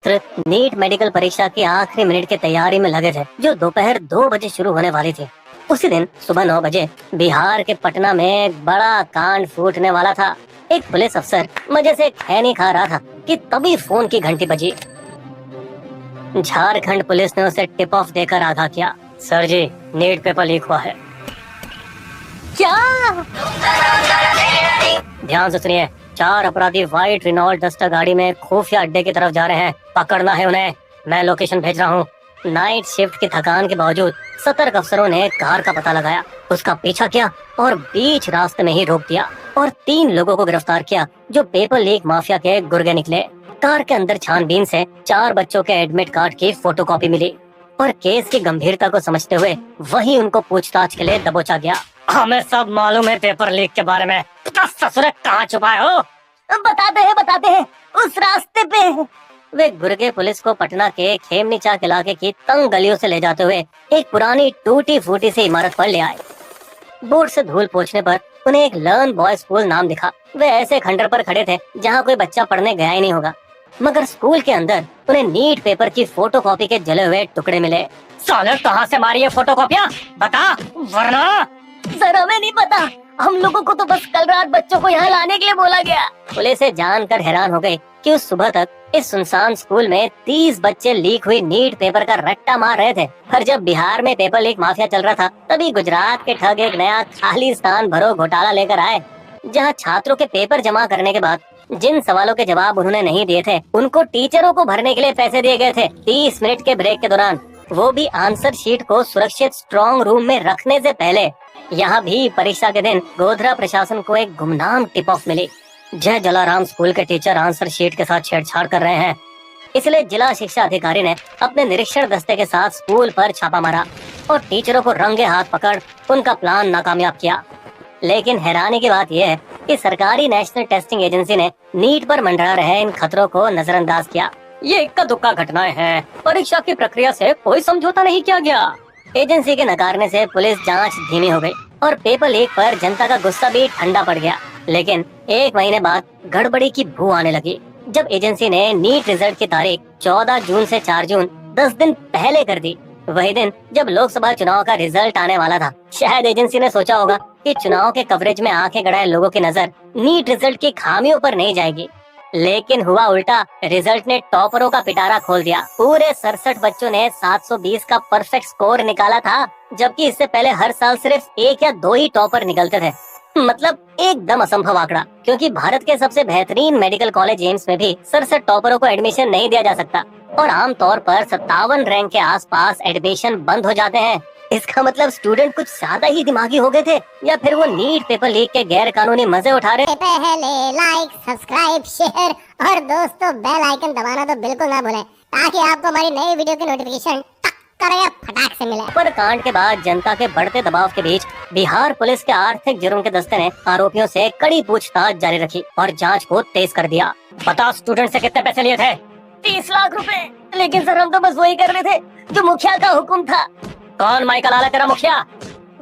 छात्र NEET medical परीक्षा की आखिरी मिनट की तैयारी में लगे थे, जो दोपहर 2 बजे शुरू होने वाली थी। उसी दिन सुबह 9 बजे बिहार के पटना में एक बड़ा कांड फूटने वाला था। एक पुलिस अफसर मजे से खैनी खा रहा था कि तभी फोन की घंटी बजी। झारखंड पुलिस ने उसे टिप ऑफ देकर आगाह किया, सर जी, नीट पेपर लीक हुआ है। क्या? ध्यान से सुनिए, 4 अपराधी व्हाइट रिनॉल्ट डस्टर गाड़ी में खुफिया अड्डे की तरफ जा रहे हैं। पकड़ना है उन्हें, मैं लोकेशन भेज रहा हूँ। नाइट शिफ्ट की थकान के बावजूद सतर्क अफसरों ने कार का पता लगाया, उसका पीछा किया और बीच रास्ते में ही रोक दिया और 3 लोगों को गिरफ्तार किया जो पेपर लीक माफिया के गुर्गे निकले। कार के अंदर छानबीन से 4 बच्चों के एडमिट कार्ड की फोटोकॉपी मिली और केस की गंभीरता को समझते हुए वही उनको पूछताछ के लिए दबोचा गया। हमें सब मालूम है पेपर लीक के बारे में, ससुरे कहाँ छुपाए हो? बताते हैं, उस रास्ते पे। वे गुर्गे पुलिस को पटना के खेमनीचाक इलाके की तंग गलियों से ले जाते हुए एक पुरानी टूटी फूटी सी इमारत पर ले आए। बोर्ड से धूल पोंछने पर उन्हें एक लर्न बॉय स्कूल नाम दिखा। वे ऐसे खंडर पर खड़े थे जहाँ कोई बच्चा पढ़ने गया ही नहीं होगा, मगर स्कूल के अंदर उन्हें नीट पेपर की फोटोकॉपी के जले हुए टुकड़े मिले। साले कहाँ से मारी ये फोटोकॉपियाँ? बता वरना। सर हमें नहीं पता, हम लोगों को तो बस कल रात बच्चों को यहाँ लाने के लिए बोला गया। पुलिस जानकर हैरान हो गई कि उस सुबह तक इस सुनसान स्कूल में 30 बच्चे लीक हुई नीट पेपर का रट्टा मार रहे थे। पर जब बिहार में पेपर लीक माफिया चल रहा था, तभी गुजरात के ठग एक नया खालिस्तान भरो घोटाला लेकर आए, जहाँ छात्रों के पेपर जमा करने के बाद जिन सवालों के जवाब उन्होंने नहीं दिए थे, उनको टीचरों को भरने के लिए पैसे दिए गए थे 30 मिनट के ब्रेक के दौरान, वो भी आंसर शीट को सुरक्षित स्ट्रॉन्ग रूम में रखने से पहले। यहाँ भी परीक्षा के दिन गोधरा प्रशासन को एक गुमनाम टिप ऑफ मिली। जय जलाराम स्कूल के टीचर आंसर शीट के साथ छेड़छाड़ कर रहे हैं, इसलिए जिला शिक्षा अधिकारी ने अपने निरीक्षण दस्ते के साथ स्कूल पर छापा मारा और टीचरों को रंगे हाथ पकड़ उनका प्लान नाकामयाब किया। लेकिन हैरानी की बात यह है कि सरकारी नेशनल टेस्टिंग एजेंसी ने नीट पर मंडरा रहे इन खतरों को नजरअंदाज किया। ये इक्का दुक्का घटनाएं हैं, परीक्षा की प्रक्रिया से कोई समझौता नहीं किया गया। एजेंसी के नकारने से पुलिस जांच धीमी हो गई और पेपर लीक पर जनता का गुस्सा भी ठंडा पड़ गया। लेकिन 1 महीने बाद गड़बड़ी की बू आने लगी, जब एजेंसी ने नीट रिजल्ट की तारीख 14 जून से 4 जून 10 दिन पहले कर दी। वही दिन जब लोकसभा चुनाव का रिजल्ट आने वाला था। शायद एजेंसी ने सोचा होगा कि चुनाव के कवरेज में आंखें गड़ाए लोगों की नजर नीट रिजल्ट की खामियों पर नहीं जाएगी, लेकिन हुआ उल्टा। रिजल्ट ने टॉपरों का पिटारा खोल दिया। पूरे 67 बच्चों ने 720 का परफेक्ट स्कोर निकाला था, जबकि इससे पहले हर साल सिर्फ 1 या 2 ही टॉपर निकलते थे। मतलब एकदम असंभव आंकड़ा, क्योंकि भारत के सबसे बेहतरीन मेडिकल कॉलेज एम्स में भी 67 टॉपरों को एडमिशन नहीं दिया जा सकता और आमतौर पर 57 रैंक के आसपास एडमिशन बंद हो जाते हैं। इसका मतलब स्टूडेंट कुछ ज्यादा ही दिमागी हो गए थे, या फिर वो नीट पेपर लीक के गैर कानूनी मजे उठा रहे। पहले लाइक, सब्सक्राइब, शेयर और दोस्तों बेल आइकन दबाना तो बिल्कुल ना भूलें, ताकि आपको हमारी नई वीडियो की नोटिफिकेशन करेगा फटाक से मिले। पर कांड के बाद जनता के बढ़ते दबाव के बीच बिहार पुलिस के आर्थिक जुर्म के दस्ते ने आरोपियों से कड़ी पूछताछ जारी रखी और जांच को तेज कर दिया। पता स्टूडेंट से कितने पैसे लिए थे? 30 लाख रुपए। लेकिन सर हम तो बस वही कर रहे थे जो मुखिया का हुक्म था। कौन माइकल आला तेरा मुखिया?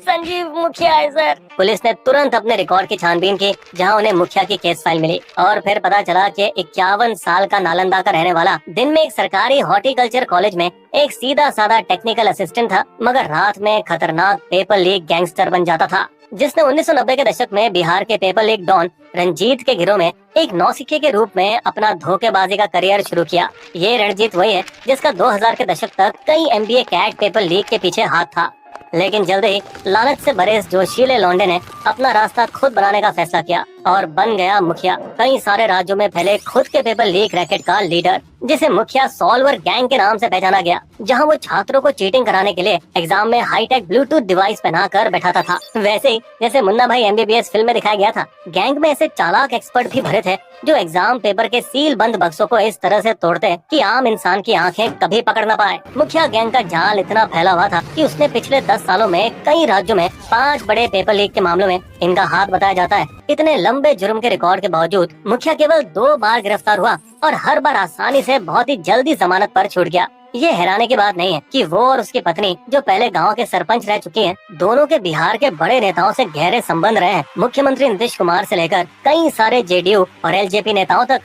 संजीव मुखिया है सर। पुलिस ने तुरंत अपने रिकॉर्ड की छानबीन की, जहां उन्हें मुखिया की केस फाइल मिली और फिर पता चला कि 51 साल का नालंदा का रहने वाला दिन में एक सरकारी हॉर्टिकल्चर कॉलेज में एक सीधा साधा टेक्निकल असिस्टेंट था, मगर रात में खतरनाक पेपर लीक गैंगस्टर बन जाता था, जिसने 1990 के दशक में बिहार के पेपर लीक डॉन रंजीत के गिरोह में एक नौसिखे के रूप में अपना धोखेबाजी का करियर शुरू किया। ये रणजीत वही है जिसका 2000 के दशक तक कई MBA कैट पेपर लीक के पीछे हाथ था। लेकिन जल्द ही लालच से भरे इस जोशीले लौंडे ने अपना रास्ता खुद बनाने का फैसला किया और बन गया मुखिया। कई सारे राज्यों में फैले खुद के पेपर लीक रैकेट का लीडर, जिसे मुखिया सॉल्वर गैंग के नाम से पहचाना गया, जहां वो छात्रों को चीटिंग कराने के लिए एग्जाम में हाईटेक ब्लूटूथ डिवाइस पहनाकर बैठाता था। वैसे ही जैसे मुन्ना भाई MBBS फिल्म में दिखाया गया था, गैंग में ऐसे चालाक एक्सपर्ट भी भरे थे जो एग्जाम पेपर के सील बंद बक्सों को इस तरह से तोड़ते कि आम इंसान की आंखें कभी पकड़ न पाए। मुखिया गैंग का जाल इतना फैला हुआ था कि उसने पिछले 10 सालों में कई राज्यों में 5 बड़े पेपर लीक के मामलों में इनका हाथ बताया जाता है। इतने लंबे जुर्म के रिकॉर्ड के बावजूद मुखिया केवल 2 बार गिरफ्तार हुआ और हर बार आसानी से बहुत ही जल्दी जमानत पर छूट गया। ये हैरानी की बात नहीं है कि वो और उसकी पत्नी, जो पहले गांव के सरपंच रह चुकी हैं, दोनों के बिहार के बड़े नेताओं से गहरे संबंध रहे हैं, मुख्यमंत्री नीतीश कुमार से लेकर कई सारे JDU और LJP नेताओं तक।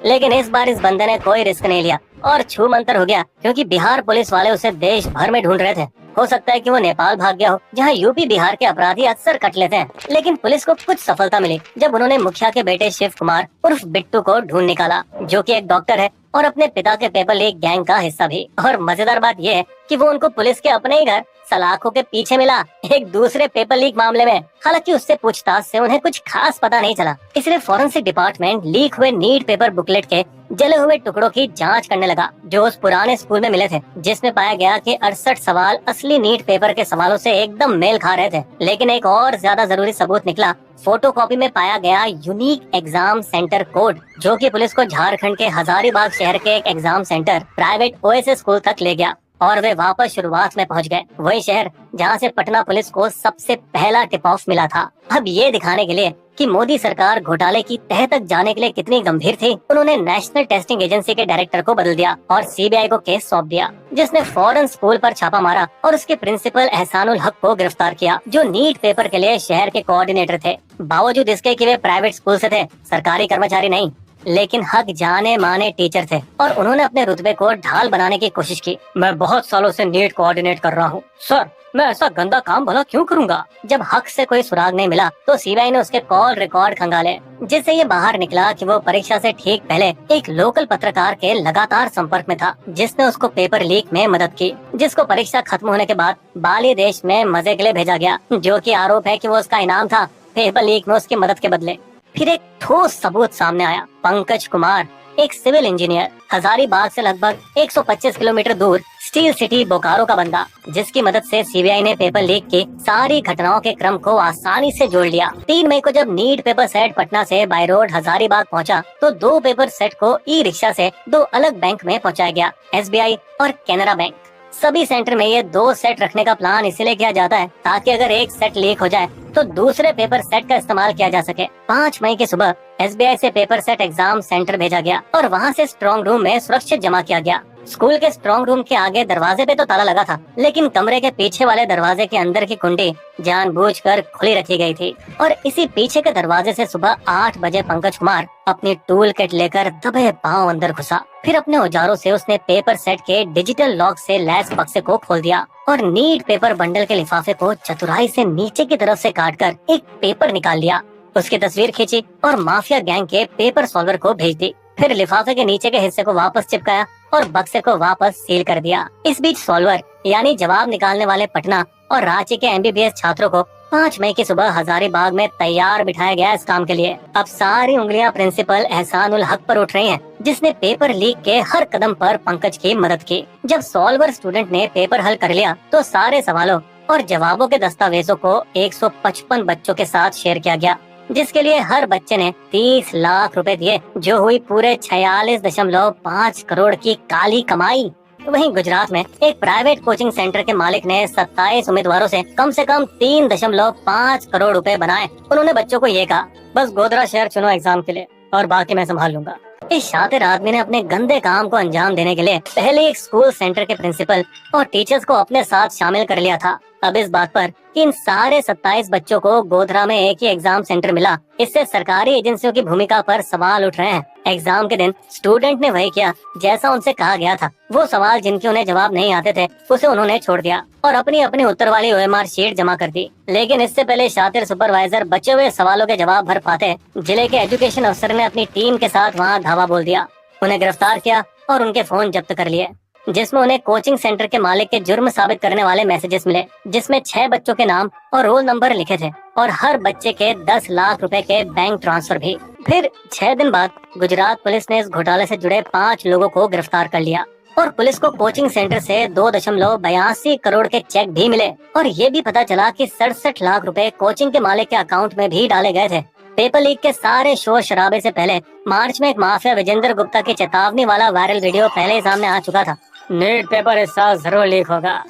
लेकिन इस बार इस बंदे ने कोई रिस्क नहीं लिया और छू मंतर हो गया, क्योंकि बिहार पुलिस वाले उसे देश भर में ढूंढ रहे थे। हो सकता है कि वो नेपाल भाग गया हो, जहाँ यूपी बिहार के अपराधी अक्सर कट लेते हैं। लेकिन पुलिस को कुछ सफलता मिली जब उन्होंने मुखिया के बेटे शिव कुमार उर्फ बिट्टू को ढूंढ निकाला, जो कि एक डॉक्टर है और अपने पिता के पेपर लीक गैंग का हिस्सा भी। और मजेदार बात यह है कि वो उनको पुलिस के अपने ही घर सलाखों के पीछे मिला, एक दूसरे पेपर लीक मामले में। हालांकि उससे पूछताछ से उन्हें कुछ खास पता नहीं चला, इसलिए फॉरेंसिक डिपार्टमेंट लीक हुए नीट पेपर बुकलेट के जले हुए टुकड़ों की जांच करने लगा, जो उस पुराने स्कूल में मिले थे, जिसमें पाया गया कि 68 सवाल असली नीट पेपर के सवालों से एकदम मेल खा रहे थे। लेकिन एक और ज्यादा जरूरी सबूत निकला, फोटोकॉपी में पाया गया यूनिक एग्जाम सेंटर कोड, जो कि पुलिस को झारखंड के हजारीबाग शहर के एक exam centre private OSS school तक ले गया और वे वापस शुरुआत में पहुंच गए, वही शहर जहां से पटना पुलिस को सबसे पहला टिप ऑफ मिला था। अब ये दिखाने के लिए कि मोदी सरकार घोटाले की तह तक जाने के लिए कितनी गंभीर थी, उन्होंने नेशनल टेस्टिंग एजेंसी के डायरेक्टर को बदल दिया और सीबीआई को केस सौंप दिया, जिसने फौरन स्कूल पर छापा मारा और उसके प्रिंसिपल एहसानुल हक को गिरफ्तार किया, जो नीट पेपर के लिए शहर के कोऑर्डिनेटर थे। बावजूद इसके कि वे प्राइवेट स्कूल से थे, सरकारी कर्मचारी नहीं, लेकिन हक जाने माने टीचर थे और उन्होंने अपने रुतबे को ढाल बनाने की कोशिश की। मैं बहुत सालों से नीट कोऑर्डिनेट कर रहा हूँ सर, मैं ऐसा गंदा काम भला क्यों करूँगा। जब हक से कोई सुराग नहीं मिला तो सीबीआई ने उसके कॉल रिकॉर्ड खंगाले, जिससे ये बाहर निकला कि वो परीक्षा से ठीक पहले एक लोकल पत्रकार के लगातार संपर्क में था, जिसने उसको पेपर लीक में मदद की, जिसको परीक्षा खत्म होने के बाद बाली देश में मजे के लिए भेजा गया, जो कि आरोप है कि वो उसका इनाम था पेपर लीक में उसकी मदद के बदले। फिर एक ठोस सबूत सामने आया, पंकज कुमार, एक सिविल इंजीनियर, हजारीबाग से लगभग 125 किलोमीटर दूर स्टील सिटी बोकारो का बंदा, जिसकी मदद से सीबीआई ने पेपर लीक की सारी घटनाओं के क्रम को आसानी से जोड़ लिया। 3 मई को जब नीट पेपर सेट पटना से बाय रोड हजारीबाग पहुंचा, तो 2 पेपर सेट को ई रिक्शा से 2 अलग बैंक में पहुंचाया गया, एसबीआई और कैनरा बैंक। सभी सेंटर में ये 2 सेट रखने का प्लान इसलिए किया जाता है ताकि अगर एक सेट लीक हो जाए तो दूसरे पेपर सेट का इस्तेमाल किया जा सके। 5 मई की सुबह एसबीआई से पेपर सेट एग्जाम सेंटर भेजा गया और वहां से स्ट्रॉन्ग रूम में सुरक्षित जमा किया गया। स्कूल के स्ट्रॉन्ग रूम के आगे दरवाजे पे तो ताला लगा था, लेकिन कमरे के पीछे वाले दरवाजे के अंदर की कुंडी जानबूझकर खुली रखी गई थी। और इसी पीछे के दरवाजे से सुबह 8 बजे पंकज कुमार अपनी टूल किट लेकर दबे पांव अंदर घुसा। फिर अपने औजारों से उसने पेपर सेट के डिजिटल लॉक से लैस बक्से को खोल दिया और नीट पेपर बंडल के लिफाफे को चतुराई से नीचे की तरफ से काटकर एक पेपर निकाल लिया, उसकी तस्वीर खींची और माफिया गैंग के पेपर सॉल्वर को भेज दी। फिर लिफाफे के नीचे के हिस्से को वापस चिपकाया और बक्से को वापस सील कर दिया। इस बीच सॉल्वर यानी जवाब निकालने वाले पटना और रांची के एमबीबीएस छात्रों को 5 मई की सुबह हजारीबाग में तैयार बिठाया गया इस काम के लिए। अब सारी उंगलियां प्रिंसिपल एहसानुल हक पर उठ रही हैं, जिसने पेपर लीक के हर कदम पर पंकज की मदद की। जब सॉल्वर स्टूडेंट ने पेपर हल कर लिया तो सारे सवालों और जवाबों के दस्तावेजों को 155 बच्चों के साथ शेयर किया गया, जिसके लिए हर बच्चे ने 30 लाख रुपए दिए, जो हुई पूरे 46.5 करोड़ की काली कमाई। वहीं गुजरात में एक प्राइवेट कोचिंग सेंटर के मालिक ने 27 उम्मीदवारों से कम 3.5 करोड़ रुपए बनाए। उन्होंने बच्चों को ये कहा, बस गोधरा शहर चुनो एग्जाम के लिए और बाकी मैं संभाल लूंगा। इस शातिर आदमी ने अपने गंदे काम को अंजाम देने के लिए पहले एक स्कूल सेंटर के प्रिंसिपल और टीचर्स को अपने साथ शामिल कर लिया था। अब इस बात पर कि इन सारे 27 बच्चों को गोधरा में एक ही एग्जाम सेंटर मिला, इससे सरकारी एजेंसियों की भूमिका पर सवाल उठ रहे हैं। एग्जाम के दिन स्टूडेंट ने वही किया जैसा उनसे कहा गया था। वो सवाल जिनके उन्हें जवाब नहीं आते थे उसे उन्होंने छोड़ दिया और अपनी अपनी उत्तर वाली ओएमआर शीट जमा कर दी। लेकिन इससे पहले शातिर सुपरवाइजर बचे हुए सवालों के जवाब भर पाते, जिले के एजुकेशन अफसर ने अपनी टीम के साथ वहाँ धावा बोल दिया, उन्हें गिरफ्तार किया और उनके फोन जब्त कर लिए, जिसमें उन्हें कोचिंग सेंटर के मालिक के जुर्म साबित करने वाले मैसेजेस मिले, जिसमें 6 बच्चों के नाम और रोल नंबर लिखे थे और हर बच्चे के 10 लाख रुपए के बैंक ट्रांसफर भी। फिर 6 दिन बाद गुजरात पुलिस ने इस घोटाले से जुड़े 5 लोगों को गिरफ्तार कर लिया और पुलिस को कोचिंग सेंटर से 2.82 करोड़ के चेक भी मिले और ये भी पता चला कि 67 लाख रुपए कोचिंग के मालिक के अकाउंट में भी डाले गए थे। पेपर लीक के सारे शोर शराबे से पहले मार्च में एक माफिया विजेंद्र गुप्ता की चेतावनी वाला वायरल वीडियो पहले ही सामने आ चुका था, नीट पेपर इस साल जरूर लीक होगा।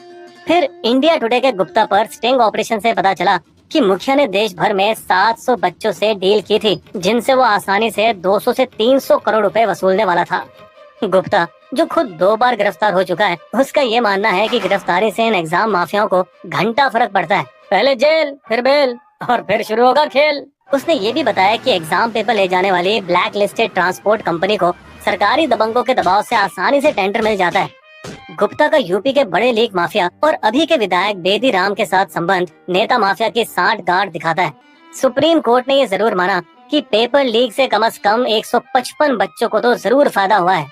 फिर इंडिया टुडे के गुप्ता पर स्टिंग ऑपरेशन से पता चला कि मुखिया ने देश भर में 700 बच्चों से डील की थी, जिनसे वो आसानी से 200 से 300 करोड़ रुपए वसूलने वाला था। गुप्ता, जो खुद 2 बार गिरफ्तार हो चुका है, उसका ये मानना है कि गिरफ्तारी से इन एग्जाम माफियाओं को घंटा फर्क पड़ता है, पहले जेल फिर बेल और फिर शुरू होगा खेल। उसने ये भी बताया कि एग्जाम पेपर ले जाने वाली ब्लैक लिस्टेड ट्रांसपोर्ट कंपनी को सरकारी दबंगों के दबाव से आसानी से टेंडर मिल जाता है। गुप्ता का यूपी के बड़े लीग माफिया और अभी के विधायक बेदी राम के साथ संबंध नेता माफिया की सांठ गांठ दिखाता है। सुप्रीम कोर्ट ने ये जरूर माना कि पेपर लीक से कम 155 बच्चों को तो जरूर फायदा हुआ है,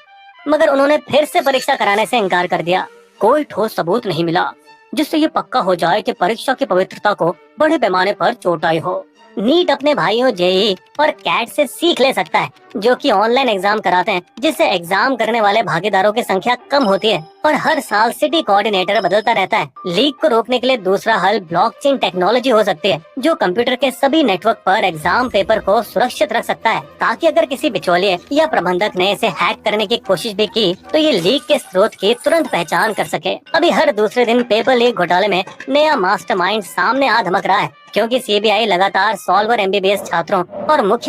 मगर उन्होंने फिर से परीक्षा कराने से इनकार कर दिया। कोई ठोस सबूत नहीं मिला जिससे ये पक्का हो जाए कि परीक्षा की पवित्रता को बड़े पैमाने पर चोट आई हो। नीट अपने भाइयों जेई और कैट से सीख ले सकता है, जो कि ऑनलाइन एग्जाम कराते हैं, जिससे एग्जाम करने वाले भागीदारों की संख्या कम होती है और हर साल सिटी कोऑर्डिनेटर बदलता रहता है। लीक को रोकने के लिए दूसरा हल ब्लॉकचेन टेक्नोलॉजी हो सकती है, जो कंप्यूटर के सभी नेटवर्क पर एग्जाम पेपर को सुरक्षित रख सकता है, ताकि अगर किसी बिचौलिए या प्रबंधक ने इसे हैक करने की कोशिश भी की तो ये लीक के स्रोत की तुरंत पहचान कर सके। अभी हर दूसरे दिन पेपर लीक घोटाले में नया मास्टरमाइंड सामने आ धमक रहा है, क्योंकि सीबीआई लगातार सॉल्वर एमबीबीएस छात्रों और मुख्य